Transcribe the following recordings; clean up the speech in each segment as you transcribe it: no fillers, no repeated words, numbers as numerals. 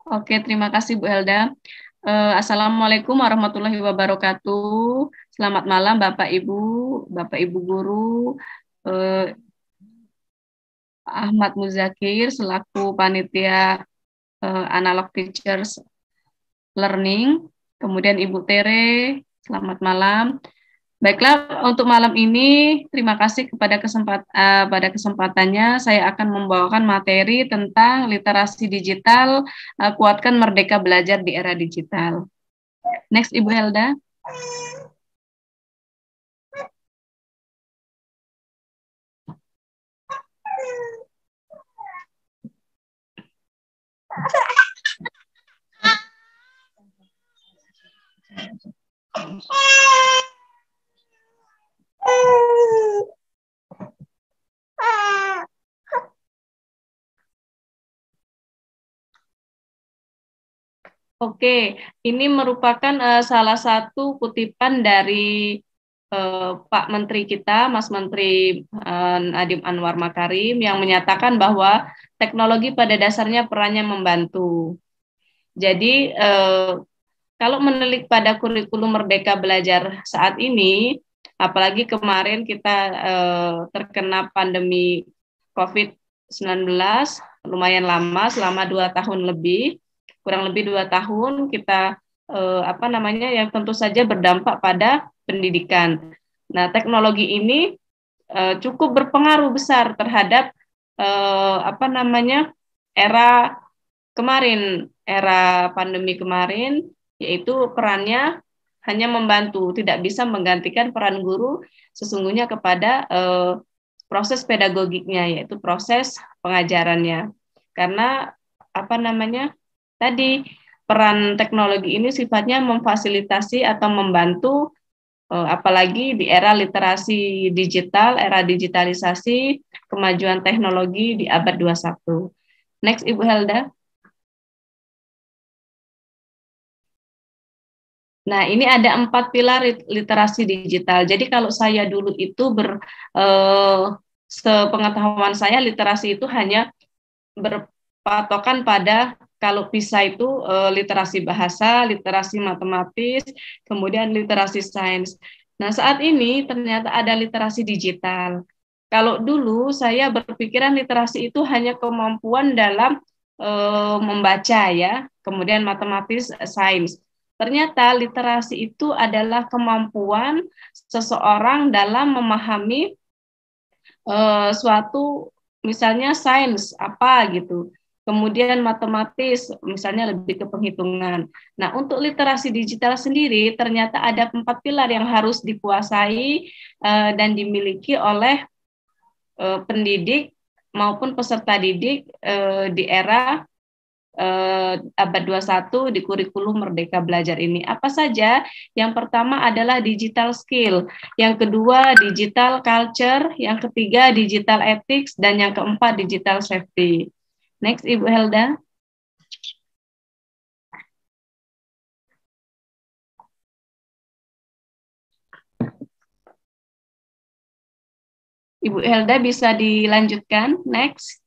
Oke, terima kasih Bu Elda. Assalamualaikum warahmatullahi wabarakatuh. Selamat malam Bapak Ibu guru, eh, Ahmad Muzakir selaku panitia Analog Teachers Learning. Kemudian Ibu Tere, selamat malam. Baiklah, untuk malam ini terima kasih pada kesempatannya saya akan membawakan materi tentang literasi digital, kuatkan merdeka belajar di era digital. Next, Ibu Helda. Oke, ini merupakan salah satu kutipan dari Pak Menteri kita, Mas Menteri Nadiem Anwar Makarim, yang menyatakan bahwa teknologi pada dasarnya perannya membantu. Jadi, kalau menilik pada kurikulum Merdeka Belajar saat ini, apalagi kemarin kita terkena pandemi COVID-19, lumayan lama, selama 2 tahun lebih, kurang lebih 2 tahun kita yang tentu saja berdampak pada pendidikan. Nah, teknologi ini cukup berpengaruh besar terhadap era kemarin, era pandemi kemarin, yaitu perannya hanya membantu, tidak bisa menggantikan peran guru sesungguhnya kepada proses pedagogiknya, yaitu proses pengajarannya. Karena tadi peran teknologi ini sifatnya memfasilitasi atau membantu, apalagi di era literasi digital, era digitalisasi, kemajuan teknologi di abad 21. Next, Ibu Helda. Nah, ini ada 4 pilar literasi digital. Jadi kalau saya dulu itu eh, sepengetahuan saya literasi itu hanya berpatokan pada kalau PISA itu literasi bahasa, literasi matematis, kemudian literasi sains. Nah, saat ini ternyata ada literasi digital. Kalau dulu saya berpikiran literasi itu hanya kemampuan dalam membaca ya, kemudian matematis, sains. Ternyata literasi itu adalah kemampuan seseorang dalam memahami suatu misalnya sains apa gitu. Kemudian matematis misalnya lebih ke penghitungan. Nah, untuk literasi digital sendiri ternyata ada 4 pilar yang harus dikuasai dan dimiliki oleh pendidik maupun peserta didik di era abad 21 di kurikulum Merdeka Belajar ini. Apa saja? Yang pertama adalah digital skill, yang kedua digital culture, yang ketiga digital ethics, dan yang keempat digital safety. Next, Ibu Helda. Ibu Helda bisa dilanjutkan. Next.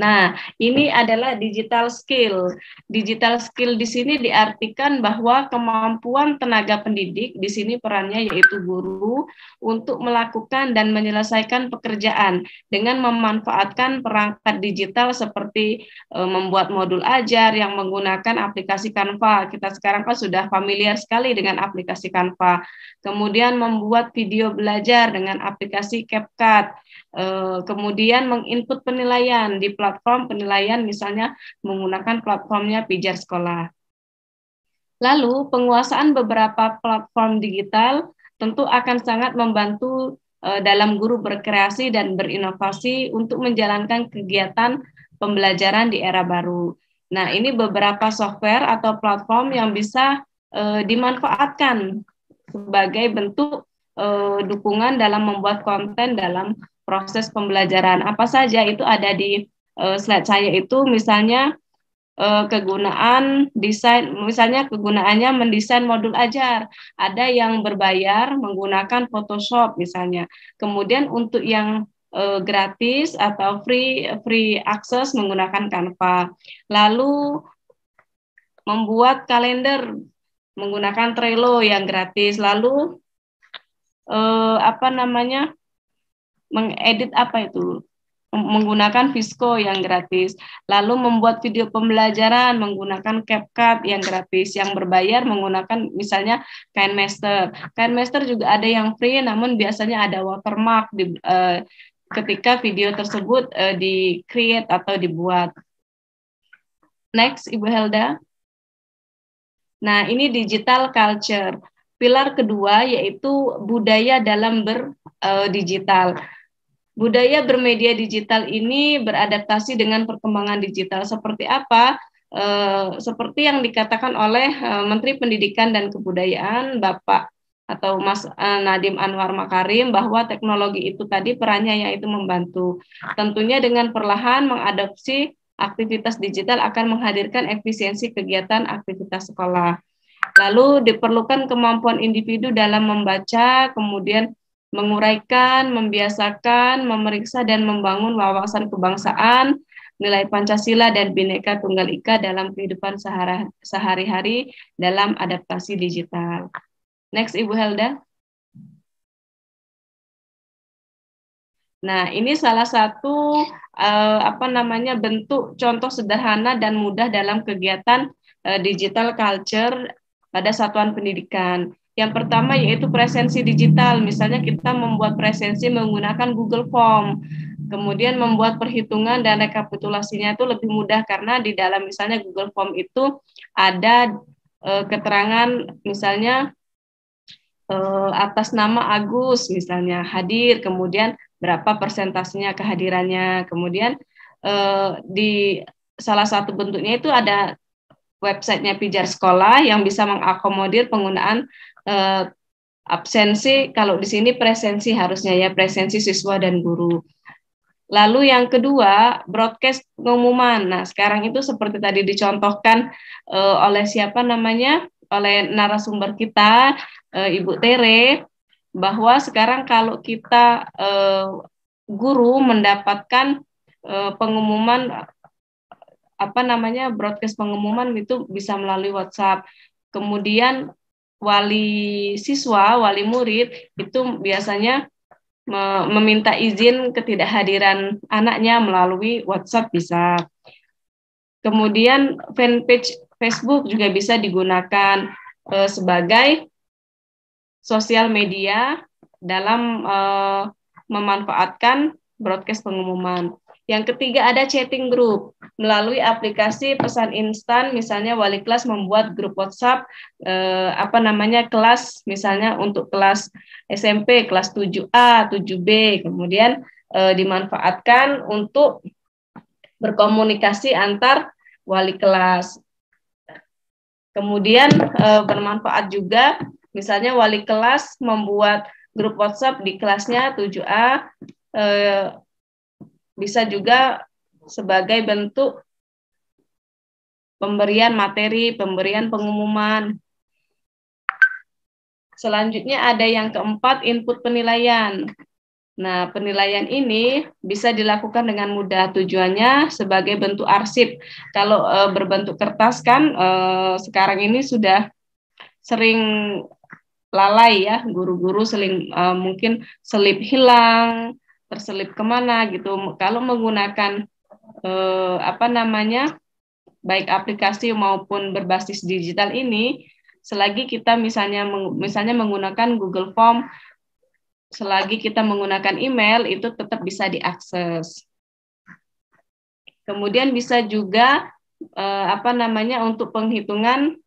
Nah, ini adalah digital skill. Digital skill di sini diartikan bahwa kemampuan tenaga pendidik di sini perannya yaitu guru untuk melakukan dan menyelesaikan pekerjaan dengan memanfaatkan perangkat digital seperti membuat modul ajar yang menggunakan aplikasi Canva. Kita sekarang kan sudah familiar sekali dengan aplikasi Canva. Kemudian membuat video belajar dengan aplikasi CapCut. Kemudian menginput penilaian di platform penilaian misalnya menggunakan platformnya Pijar Sekolah. Lalu penguasaan beberapa platform digital tentu akan sangat membantu dalam guru berkreasi dan berinovasi untuk menjalankan kegiatan pembelajaran di era baru. Nah, ini beberapa software atau platform yang bisa dimanfaatkan sebagai bentuk dukungan dalam membuat konten dalam proses pembelajaran. Apa saja itu ada di slide saya itu, misalnya kegunaan desain, misalnya kegunaannya mendesain modul ajar. Ada yang berbayar menggunakan Photoshop misalnya. Kemudian untuk yang gratis atau free akses menggunakan Canva. Lalu membuat kalender menggunakan Trello yang gratis. Lalu mengedit menggunakan Visco yang gratis. Lalu membuat video pembelajaran menggunakan CapCut yang gratis. Yang berbayar menggunakan misalnya KineMaster. KineMaster juga ada yang free, namun biasanya ada watermark ketika video tersebut di-create atau dibuat. Next, Ibu Helda. Nah, ini digital culture. Pilar kedua yaitu budaya dalam berdigital. Budaya bermedia digital ini beradaptasi dengan perkembangan digital. Seperti apa? Seperti yang dikatakan oleh Menteri Pendidikan dan Kebudayaan, Bapak atau Mas Nadiem Anwar Makarim, bahwa teknologi itu tadi perannya yaitu membantu. Tentunya dengan perlahan mengadopsi aktivitas digital akan menghadirkan efisiensi kegiatan aktivitas sekolah. Lalu diperlukan kemampuan individu dalam membaca, kemudian menguraikan, membiasakan, memeriksa, dan membangun wawasan kebangsaan, nilai Pancasila, dan Bhinneka Tunggal Ika dalam kehidupan sehari-hari dalam adaptasi digital. Next, Ibu Helda. Nah, ini salah satu bentuk contoh sederhana dan mudah dalam kegiatan digital culture pada satuan pendidikan. Yang pertama yaitu presensi digital. Misalnya kita membuat presensi menggunakan Google Form. Kemudian membuat perhitungan dan rekapitulasinya itu lebih mudah karena di dalam misalnya Google Form itu ada keterangan misalnya atas nama Agus misalnya hadir, kemudian berapa persentasenya kehadirannya, kemudian di salah satu bentuknya itu ada websitenya Pijar Sekolah yang bisa mengakomodir penggunaan absensi, kalau di sini presensi harusnya ya, presensi siswa dan guru. Lalu yang kedua, broadcast pengumuman. Nah, sekarang itu seperti tadi dicontohkan oleh oleh narasumber kita, Ibu Tere, bahwa sekarang kalau kita guru mendapatkan pengumuman broadcast pengumuman itu bisa melalui WhatsApp. Kemudian wali siswa, wali murid itu biasanya meminta izin ketidakhadiran anaknya melalui WhatsApp bisa. Kemudian fanpage Facebook juga bisa digunakan sebagai sosial media dalam memanfaatkan broadcast pengumuman. Yang ketiga ada chatting group melalui aplikasi pesan instan, misalnya wali kelas membuat grup WhatsApp kelas, misalnya untuk kelas SMP kelas 7A, 7B, kemudian dimanfaatkan untuk berkomunikasi antar wali kelas. Kemudian bermanfaat juga misalnya wali kelas membuat grup WhatsApp di kelasnya 7A, bisa juga sebagai bentuk pemberian materi, pemberian pengumuman. Selanjutnya ada yang keempat, input penilaian. Nah, penilaian ini bisa dilakukan dengan mudah. Tujuannya sebagai bentuk arsip. Kalau berbentuk kertas kan sekarang ini sudah sering lalai ya, guru-guru mungkin selip hilang, terselip kemana gitu. Kalau menggunakan baik aplikasi maupun berbasis digital ini, selagi kita misalnya menggunakan Google Form, selagi kita menggunakan email, itu tetap bisa diakses. Kemudian bisa juga untuk penghitungan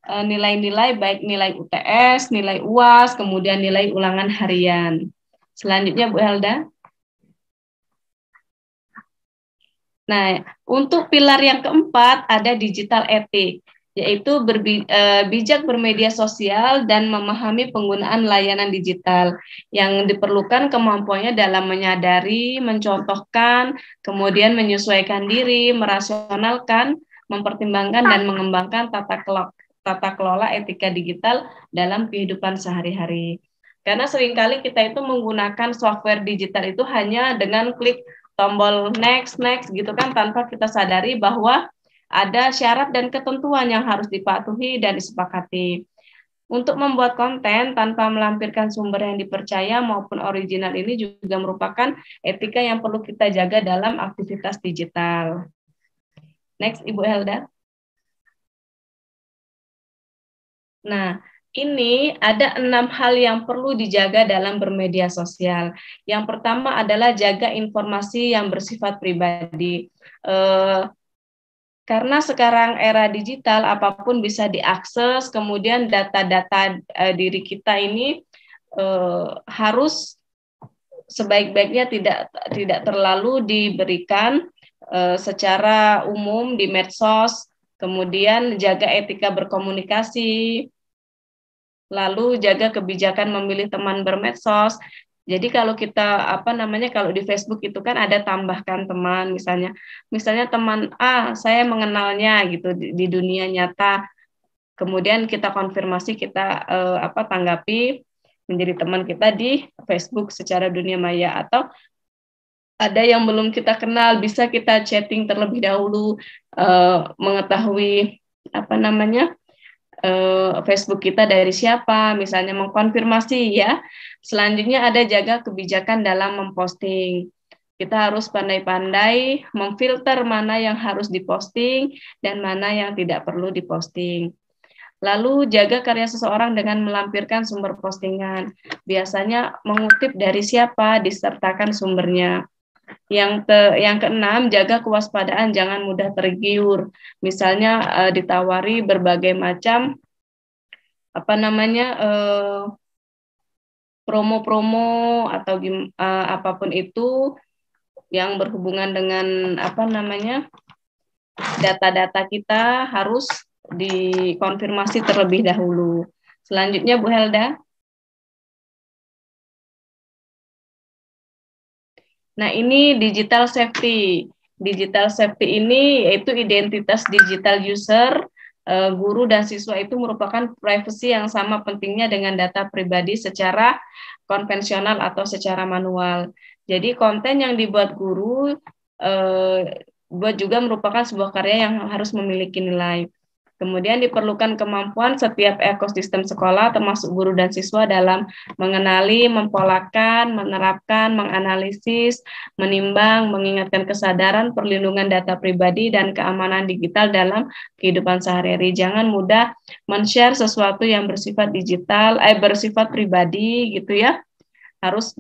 nilai-nilai, baik nilai UTS, nilai UAS, kemudian nilai ulangan harian. Selanjutnya Bu Helda. Nah, untuk pilar yang keempat ada digital etik, yaitu bijak bermedia sosial dan memahami penggunaan layanan digital yang diperlukan kemampuannya dalam menyadari, mencontohkan, kemudian menyesuaikan diri, merasionalkan, mempertimbangkan dan mengembangkan tata kelola etika digital dalam kehidupan sehari-hari. Karena seringkali kita itu menggunakan software digital itu hanya dengan klik tombol next, next gitu kan, tanpa kita sadari bahwa ada syarat dan ketentuan yang harus dipatuhi dan disepakati. Untuk membuat konten tanpa melampirkan sumber yang dipercaya maupun original ini juga merupakan etika yang perlu kita jaga dalam aktivitas digital. Next, Ibu Helda. Nah, ini ada 6 hal yang perlu dijaga dalam bermedia sosial. Yang pertama adalah jaga informasi yang bersifat pribadi. Karena sekarang era digital, apapun bisa diakses, kemudian data-data diri kita ini harus sebaik-baiknya tidak terlalu diberikan secara umum di medsos. Kemudian jaga etika berkomunikasi, lalu jaga kebijakan memilih teman bermedsos. Jadi kalau kita kalau di Facebook itu kan ada tambahkan teman, misalnya teman A saya mengenalnya gitu di dunia nyata, kemudian kita konfirmasi, kita tanggapi menjadi teman kita di Facebook secara dunia maya. Atau ada yang belum kita kenal, bisa kita chatting terlebih dahulu, mengetahui Facebook kita dari siapa, misalnya mengkonfirmasi ya. Selanjutnya ada jaga kebijakan dalam memposting. Kita harus pandai-pandai memfilter mana yang harus diposting dan mana yang tidak perlu diposting. Lalu jaga karya seseorang dengan melampirkan sumber postingan. Biasanya mengutip dari siapa, disertakan sumbernya. Yang keenam, jaga kewaspadaan, jangan mudah tergiur. Misalnya ditawari berbagai macam promo-promo atau apapun itu yang berhubungan dengan data-data kita harus dikonfirmasi terlebih dahulu. Selanjutnya Bu Helda. Nah, ini digital safety. Digital safety ini yaitu identitas digital user, guru dan siswa itu merupakan privasi yang sama pentingnya dengan data pribadi secara konvensional atau secara manual. Jadi konten yang dibuat guru buat juga merupakan sebuah karya yang harus memiliki nilai. Kemudian diperlukan kemampuan setiap ekosistem sekolah termasuk guru dan siswa dalam mengenali, mempolakan, menerapkan, menganalisis, menimbang, mengingatkan kesadaran perlindungan data pribadi dan keamanan digital dalam kehidupan sehari-hari. Jangan mudah men-share sesuatu yang bersifat digital, bersifat pribadi gitu ya. Harus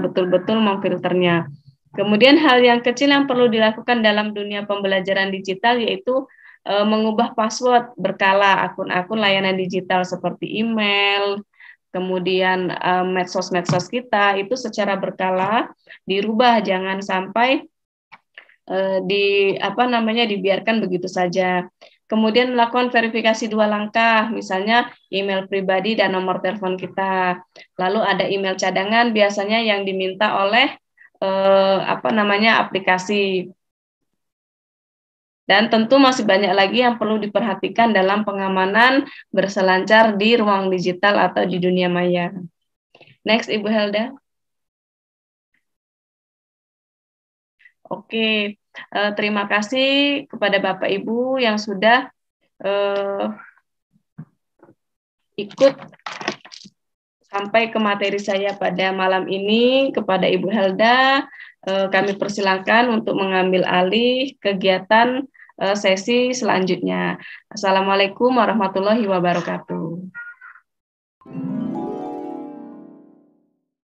betul-betul memfilternya. Kemudian hal yang kecil yang perlu dilakukan dalam dunia pembelajaran digital yaitu mengubah password berkala akun-akun layanan digital seperti email, kemudian medsos-medsos kita itu secara berkala dirubah, jangan sampai dibiarkan begitu saja. Kemudian melakukan verifikasi 2 langkah, misalnya email pribadi dan nomor telepon kita. Lalu ada email cadangan biasanya yang diminta oleh aplikasi. Dan tentu masih banyak lagi yang perlu diperhatikan dalam pengamanan berselancar di ruang digital atau di dunia maya. Next, Ibu Helda. Oke, terima kasih kepada Bapak Ibu yang sudah ikut sampai ke materi saya pada malam ini. Kepada Ibu Helda, kami persilakan untuk mengambil alih kegiatan sesi selanjutnya. Assalamualaikum warahmatullahi wabarakatuh.